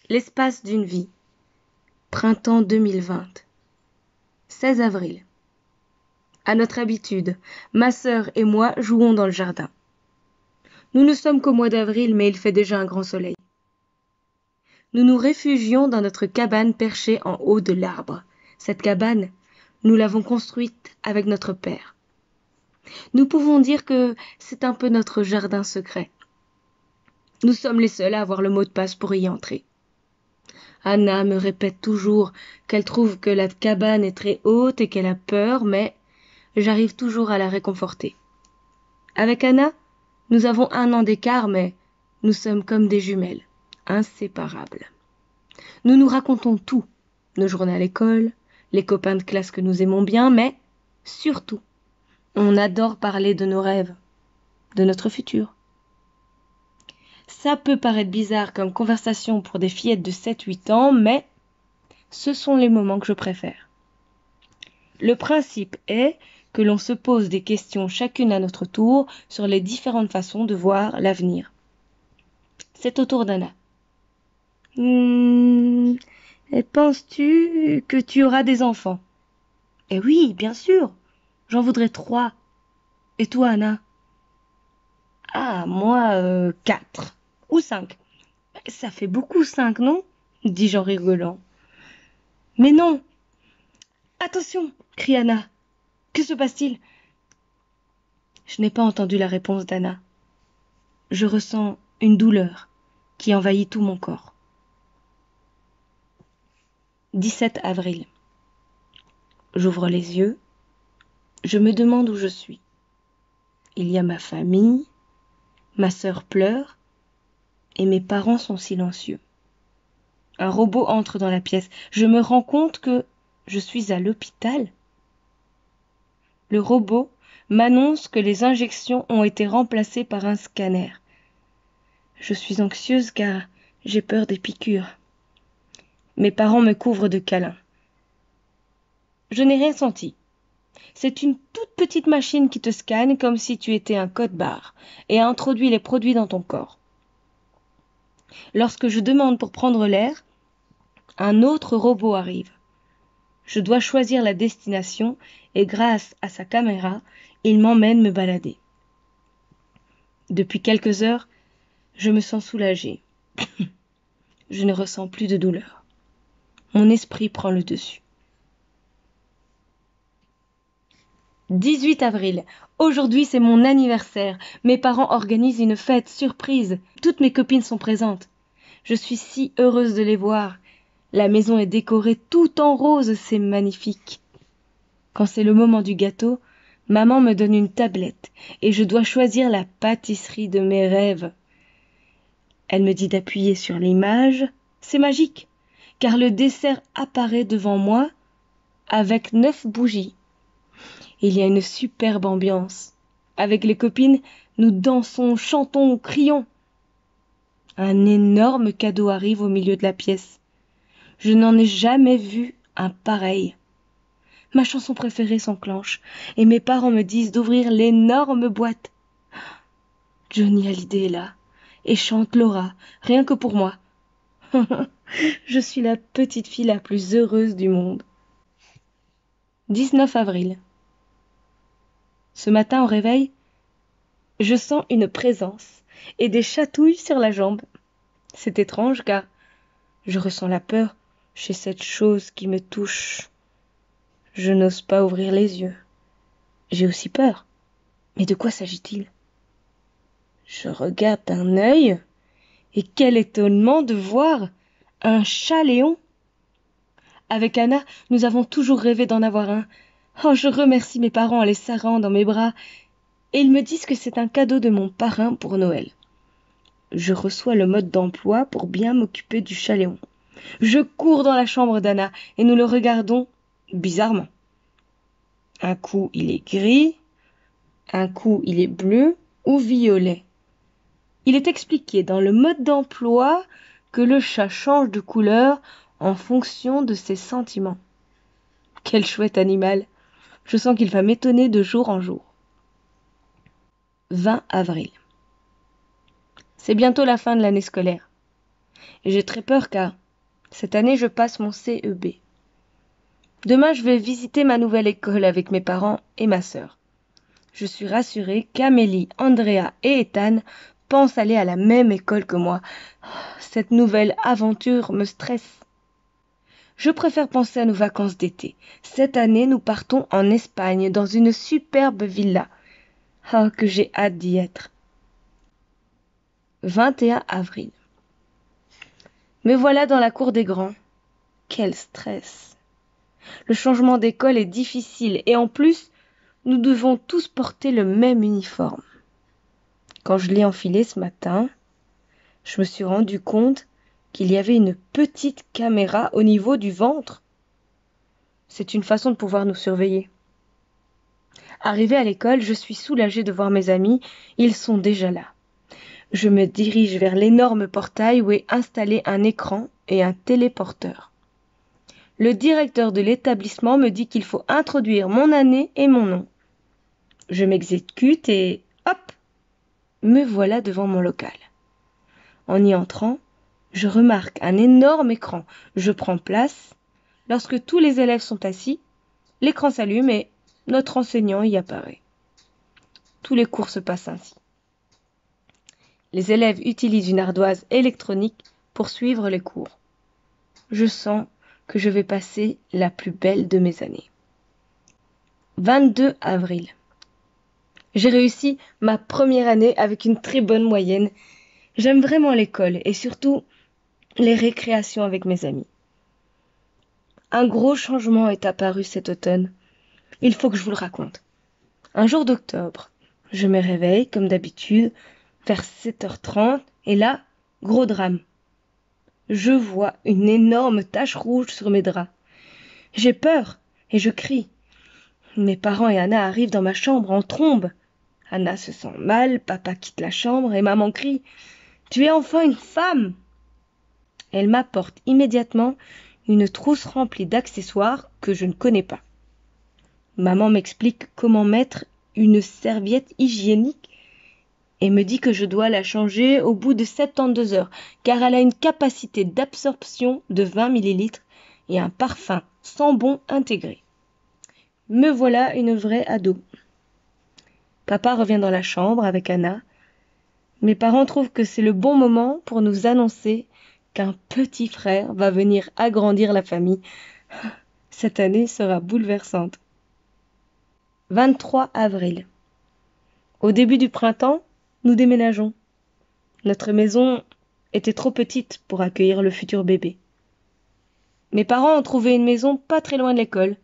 L'espace d'une vie. Printemps 2020. 16 avril. À notre habitude, ma sœur et moi jouons dans le jardin. Nous ne sommes qu'au mois d'avril, mais il fait déjà un grand soleil. Nous nous réfugions dans notre cabane perchée en haut de l'arbre. Cette cabane, nous l'avons construite avec notre père. Nous pouvons dire que c'est un peu notre jardin secret. Nous sommes les seuls à avoir le mot de passe pour y entrer. Anna me répète toujours qu'elle trouve que la cabane est très haute et qu'elle a peur, mais j'arrive toujours à la réconforter. Avec Anna, nous avons 1 an d'écart, mais nous sommes comme des jumelles, inséparables. Nous nous racontons tout, nos journées à l'école, les copains de classe que nous aimons bien, mais surtout, on adore parler de nos rêves, de notre futur. Ça peut paraître bizarre comme conversation pour des fillettes de 7-8 ans, mais ce sont les moments que je préfère. Le principe est que l'on se pose des questions chacune à notre tour sur les différentes façons de voir l'avenir. C'est au tour d'Anna. Penses-tu que tu auras des enfants? Eh oui, bien sûr. J'en voudrais 3. Et toi, Anna? Ah, moi, 4. Ou 5. Ça fait beaucoup 5, non? Dis-je en rigolant. Mais non! Attention! Crie Anna. Que se passe-t-il? Je n'ai pas entendu la réponse d'Anna. Je ressens une douleur qui envahit tout mon corps. 17 avril. J'ouvre les yeux. Je me demande où je suis. Il y a ma famille, ma sœur pleure et mes parents sont silencieux. Un robot entre dans la pièce. Je me rends compte que je suis à l'hôpital. Le robot m'annonce que les injections ont été remplacées par un scanner. Je suis anxieuse car j'ai peur des piqûres. Mes parents me couvrent de câlins. Je n'ai rien senti. C'est une toute petite machine qui te scanne comme si tu étais un code-barre et introduit les produits dans ton corps. Lorsque je demande pour prendre l'air, un autre robot arrive. Je dois choisir la destination et grâce à sa caméra, il m'emmène me balader. Depuis quelques heures, je me sens soulagée. Je ne ressens plus de douleur. Mon esprit prend le dessus. 18 avril. Aujourd'hui, c'est mon anniversaire. Mes parents organisent une fête surprise. Toutes mes copines sont présentes. Je suis si heureuse de les voir. La maison est décorée tout en rose, c'est magnifique. Quand c'est le moment du gâteau, maman me donne une tablette et je dois choisir la pâtisserie de mes rêves. Elle me dit d'appuyer sur l'image. C'est magique, car le dessert apparaît devant moi avec 9 bougies. Il y a une superbe ambiance. Avec les copines, nous dansons, chantons, crions. Un énorme cadeau arrive au milieu de la pièce. Je n'en ai jamais vu un pareil. Ma chanson préférée s'enclenche et mes parents me disent d'ouvrir l'énorme boîte. Johnny Hallyday est là et chante Laura, rien que pour moi. Je suis la petite fille la plus heureuse du monde. 19 avril. Ce matin au réveil, je sens une présence et des chatouilles sur la jambe. C'est étrange car je ressens la peur chez cette chose qui me touche. Je n'ose pas ouvrir les yeux. J'ai aussi peur. Mais de quoi s'agit-il? Je regarde d'un œil et quel étonnement de voir un chat-léon. Avec Anna, nous avons toujours rêvé d'en avoir un. Oh, je remercie mes parents en les serrant dans mes bras et ils me disent que c'est un cadeau de mon parrain pour Noël. Je reçois le mode d'emploi pour bien m'occuper du chat-léon. Je cours dans la chambre d'Anna et nous le regardons bizarrement. Un coup, il est gris, un coup, il est bleu ou violet. Il est expliqué dans le mode d'emploi que le chat change de couleur en fonction de ses sentiments. Quel chouette animal! Je sens qu'il va m'étonner de jour en jour. 20 avril. C'est bientôt la fin de l'année scolaire. Et j'ai très peur car cette année je passe mon CEB. Demain je vais visiter ma nouvelle école avec mes parents et ma sœur. Je suis rassurée qu'Amélie, Andrea et Ethan pensent aller à la même école que moi. Cette nouvelle aventure me stresse. Je préfère penser à nos vacances d'été. Cette année, nous partons en Espagne, dans une superbe villa. Ah, que j'ai hâte d'y être. 21 avril. Me voilà dans la cour des grands. Quel stress. Le changement d'école est difficile et en plus, nous devons tous porter le même uniforme. Quand je l'ai enfilé ce matin, je me suis rendu compte qu'il y avait une petite caméra au niveau du ventre. C'est une façon de pouvoir nous surveiller. Arrivée à l'école, je suis soulagée de voir mes amis, ils sont déjà là. Je me dirige vers l'énorme portail où est installé un écran et un téléporteur. Le directeur de l'établissement me dit qu'il faut introduire mon année et mon nom. Je m'exécute et hop, me voilà devant mon local. En y entrant, je remarque un énorme écran. Je prends place. Lorsque tous les élèves sont assis, l'écran s'allume et notre enseignant y apparaît. Tous les cours se passent ainsi. Les élèves utilisent une ardoise électronique pour suivre les cours. Je sens que je vais passer la plus belle de mes années. 22 avril. J'ai réussi ma première année avec une très bonne moyenne. J'aime vraiment l'école et surtout les récréations avec mes amis. Un gros changement est apparu cet automne. Il faut que je vous le raconte. Un jour d'octobre, je me réveille comme d'habitude vers 7h30 et là, gros drame. Je vois une énorme tache rouge sur mes draps. J'ai peur et je crie. Mes parents et Anna arrivent dans ma chambre en trombe. Anna se sent mal, papa quitte la chambre et maman crie « Tu es enfin une femme !» Elle m'apporte immédiatement une trousse remplie d'accessoires que je ne connais pas. Maman m'explique comment mettre une serviette hygiénique et me dit que je dois la changer au bout de 72 heures car elle a une capacité d'absorption de 20 ml et un parfum sans bon intégré. Me voilà une vraie ado. Papa revient dans la chambre avec Anna. Mes parents trouvent que c'est le bon moment pour nous annoncer qu'un petit frère va venir agrandir la famille. Cette année sera bouleversante. 23 avril. Au début du printemps, nous déménageons. Notre maison était trop petite pour accueillir le futur bébé. Mes parents ont trouvé une maison pas très loin de l'école.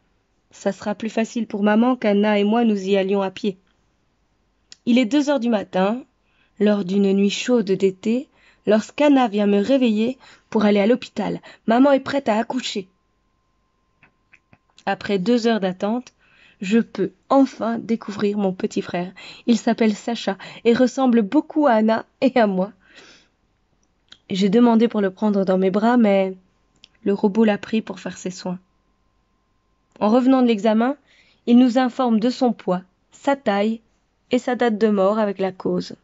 Ça sera plus facile pour maman qu'Anna et moi nous y allions à pied. Il est 2h du matin, lors d'une nuit chaude d'été, lorsqu'Anna vient me réveiller pour aller à l'hôpital. Maman est prête à accoucher. Après 2 heures d'attente, je peux enfin découvrir mon petit frère. Il s'appelle Sacha et ressemble beaucoup à Anna et à moi. J'ai demandé pour le prendre dans mes bras, mais le robot l'a pris pour faire ses soins. En revenant de l'examen, il nous informe de son poids, sa taille et sa date de mort avec la cause.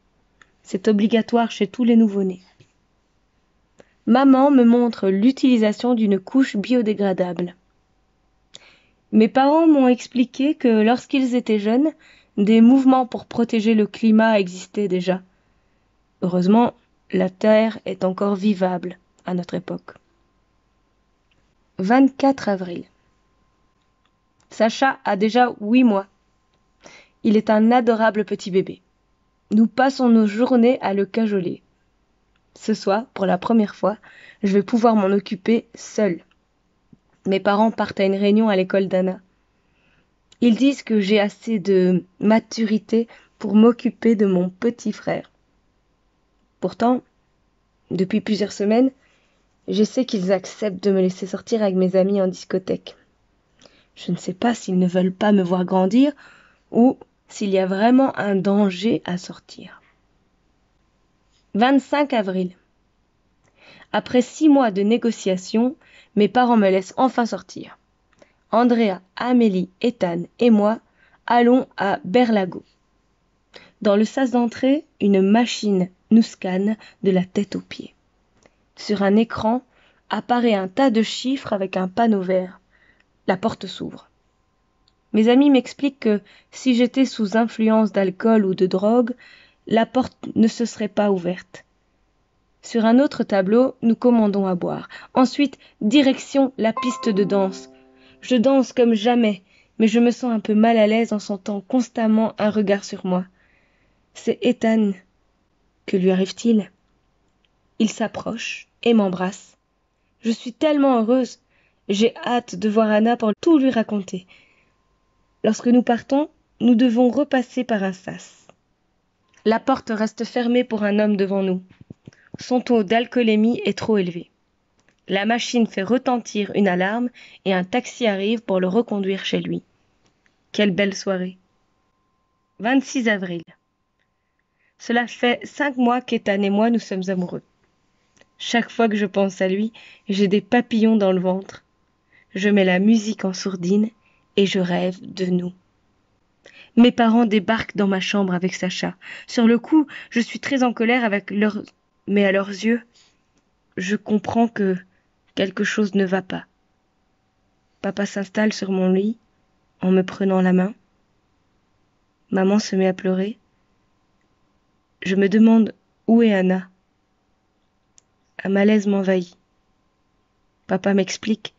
C'est obligatoire chez tous les nouveau-nés. Maman me montre l'utilisation d'une couche biodégradable. Mes parents m'ont expliqué que lorsqu'ils étaient jeunes, des mouvements pour protéger le climat existaient déjà. Heureusement, la Terre est encore vivable à notre époque. 24 avril. Sacha a déjà 8 mois. Il est un adorable petit bébé. Nous passons nos journées à le cajoler. Ce soir, pour la première fois, je vais pouvoir m'en occuper seule. Mes parents partent à une réunion à l'école d'Anna. Ils disent que j'ai assez de maturité pour m'occuper de mon petit frère. Pourtant, depuis plusieurs semaines, je sais qu'ils acceptent de me laisser sortir avec mes amis en discothèque. Je ne sais pas s'ils ne veulent pas me voir grandir ou s'il y a vraiment un danger à sortir. 25 avril. Après 6 mois de négociations, mes parents me laissent enfin sortir. Andrea, Amélie, Ethan et moi allons à Berlago. Dans le sas d'entrée, une machine nous scanne de la tête aux pieds. Sur un écran apparaît un tas de chiffres avec un panneau vert. La porte s'ouvre. Mes amis m'expliquent que si j'étais sous influence d'alcool ou de drogue, la porte ne se serait pas ouverte. Sur un autre tableau, nous commandons à boire. Ensuite, direction la piste de danse. Je danse comme jamais, mais je me sens un peu mal à l'aise en sentant constamment un regard sur moi. C'est Ethan. Que lui arrive-t-il? Il s'approche et m'embrasse. Je suis tellement heureuse. J'ai hâte de voir Anna pour tout lui raconter. Lorsque nous partons, nous devons repasser par un sas. La porte reste fermée pour un homme devant nous. Son taux d'alcoolémie est trop élevé. La machine fait retentir une alarme et un taxi arrive pour le reconduire chez lui. Quelle belle soirée. 26 avril. Cela fait 5 mois qu'Ethan et moi nous sommes amoureux. Chaque fois que je pense à lui, j'ai des papillons dans le ventre. Je mets la musique en sourdine et je rêve de nous. Mes parents débarquent dans ma chambre avec Sacha. Sur le coup, je suis très en colère mais à leurs yeux, je comprends que quelque chose ne va pas. Papa s'installe sur mon lit en me prenant la main. Maman se met à pleurer. Je me demande où est Anna. Un malaise m'envahit. Papa m'explique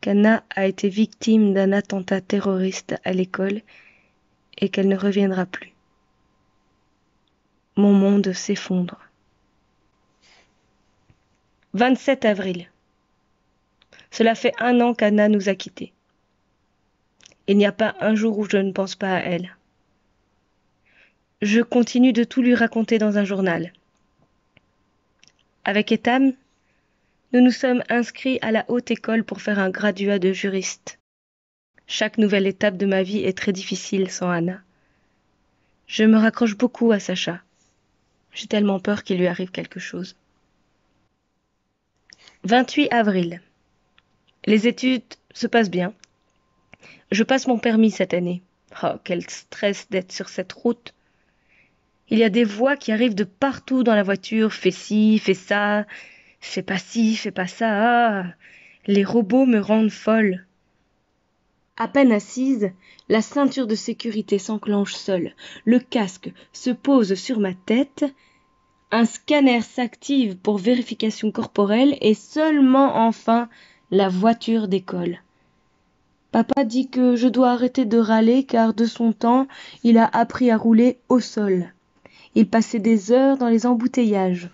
qu'Anna a été victime d'un attentat terroriste à l'école et qu'elle ne reviendra plus. Mon monde s'effondre. 27 avril. Cela fait 1 an qu'Anna nous a quittés. Il n'y a pas un jour où je ne pense pas à elle. Je continue de tout lui raconter dans un journal. Avec Ethan, nous nous sommes inscrits à la haute école pour faire un graduat de juriste. Chaque nouvelle étape de ma vie est très difficile sans Anna. Je me raccroche beaucoup à Sacha. J'ai tellement peur qu'il lui arrive quelque chose. 28 avril. Les études se passent bien. Je passe mon permis cette année. Oh, quel stress d'être sur cette route. Il y a des voix qui arrivent de partout dans la voiture. Fais ci, fais ça, fais pas ci, fais pas ça. Ah, les robots me rendent folle. À peine assise, la ceinture de sécurité s'enclenche seule. Le casque se pose sur ma tête. Un scanner s'active pour vérification corporelle et seulement enfin la voiture décolle. Papa dit que je dois arrêter de râler car de son temps, il a appris à rouler au sol. Il passait des heures dans les embouteillages.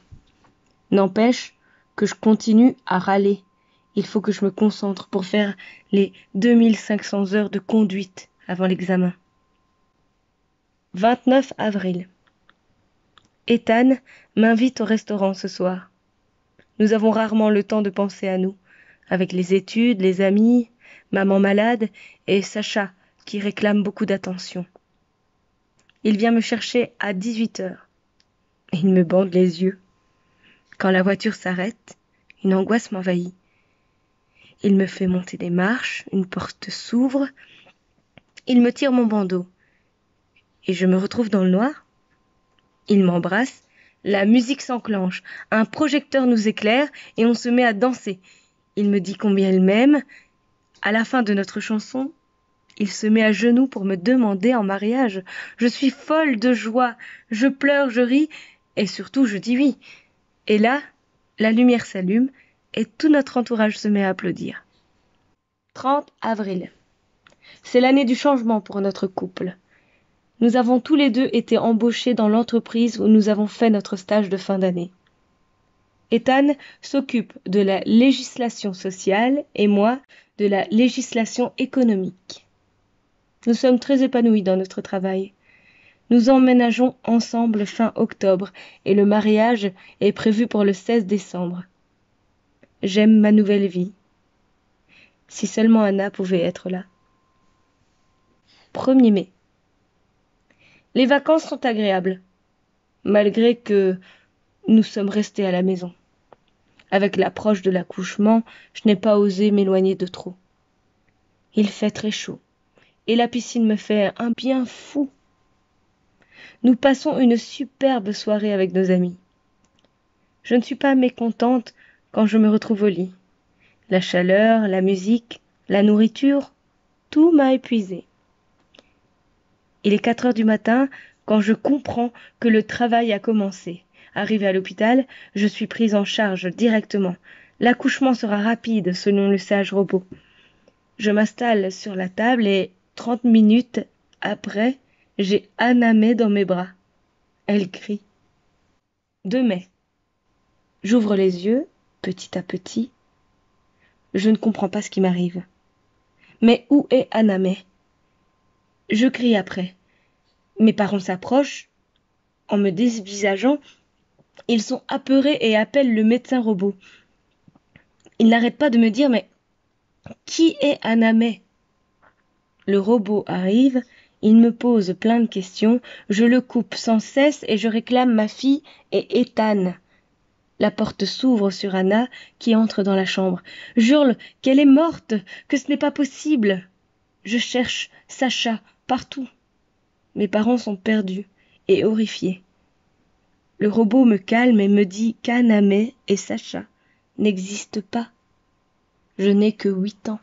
N'empêche que je continue à râler. Il faut que je me concentre pour faire les 2500 heures de conduite avant l'examen. 29 avril. Ethan m'invite au restaurant ce soir. Nous avons rarement le temps de penser à nous, avec les études, les amis, maman malade et Sacha qui réclame beaucoup d'attention. Il vient me chercher à 18h. Il me bande les yeux. Quand la voiture s'arrête, une angoisse m'envahit. Il me fait monter des marches, une porte s'ouvre. Il me tire mon bandeau. Et je me retrouve dans le noir. Il m'embrasse. La musique s'enclenche. Un projecteur nous éclaire et on se met à danser. Il me dit combien il m'aime. À la fin de notre chanson, il se met à genoux pour me demander en mariage. Je suis folle de joie. Je pleure, je ris et surtout je dis oui. Et là, la lumière s'allume et tout notre entourage se met à applaudir. 30 avril. C'est l'année du changement pour notre couple. Nous avons tous les deux été embauchés dans l'entreprise où nous avons fait notre stage de fin d'année. Ethan s'occupe de la législation sociale et moi de la législation économique. Nous sommes très épanouis dans notre travail. Nous emménageons ensemble fin octobre et le mariage est prévu pour le 16 décembre. J'aime ma nouvelle vie. Si seulement Anna pouvait être là. 1er mai. Les vacances sont agréables, malgré que nous sommes restés à la maison. Avec l'approche de l'accouchement, je n'ai pas osé m'éloigner de trop. Il fait très chaud, et la piscine me fait un bien fou. Nous passons une superbe soirée avec nos amis. Je ne suis pas mécontente quand je me retrouve au lit. La chaleur, la musique, la nourriture, tout m'a épuisé. Il est 4 heures du matin quand je comprends que le travail a commencé. Arrivé à l'hôpital, je suis prise en charge directement. L'accouchement sera rapide selon le sage robot. Je m'installe sur la table et 30 minutes après, j'ai Anna-May dans mes bras. Elle crie. 2 mai. J'ouvre les yeux, petit à petit. Je ne comprends pas ce qui m'arrive. Mais où est Anna-May? Je crie après. Mes parents s'approchent. En me dévisageant, ils sont apeurés et appellent le médecin robot. Ils n'arrêtent pas de me dire, mais qui est Anna-May? Le robot arrive, il me pose plein de questions, je le coupe sans cesse et je réclame ma fille et Ethan. La porte s'ouvre sur Anna qui entre dans la chambre. J'hurle qu'elle est morte, que ce n'est pas possible. Je cherche Sacha partout. Mes parents sont perdus et horrifiés. Le robot me calme et me dit qu'Anna-May et Sacha n'existent pas. Je n'ai que 8 ans.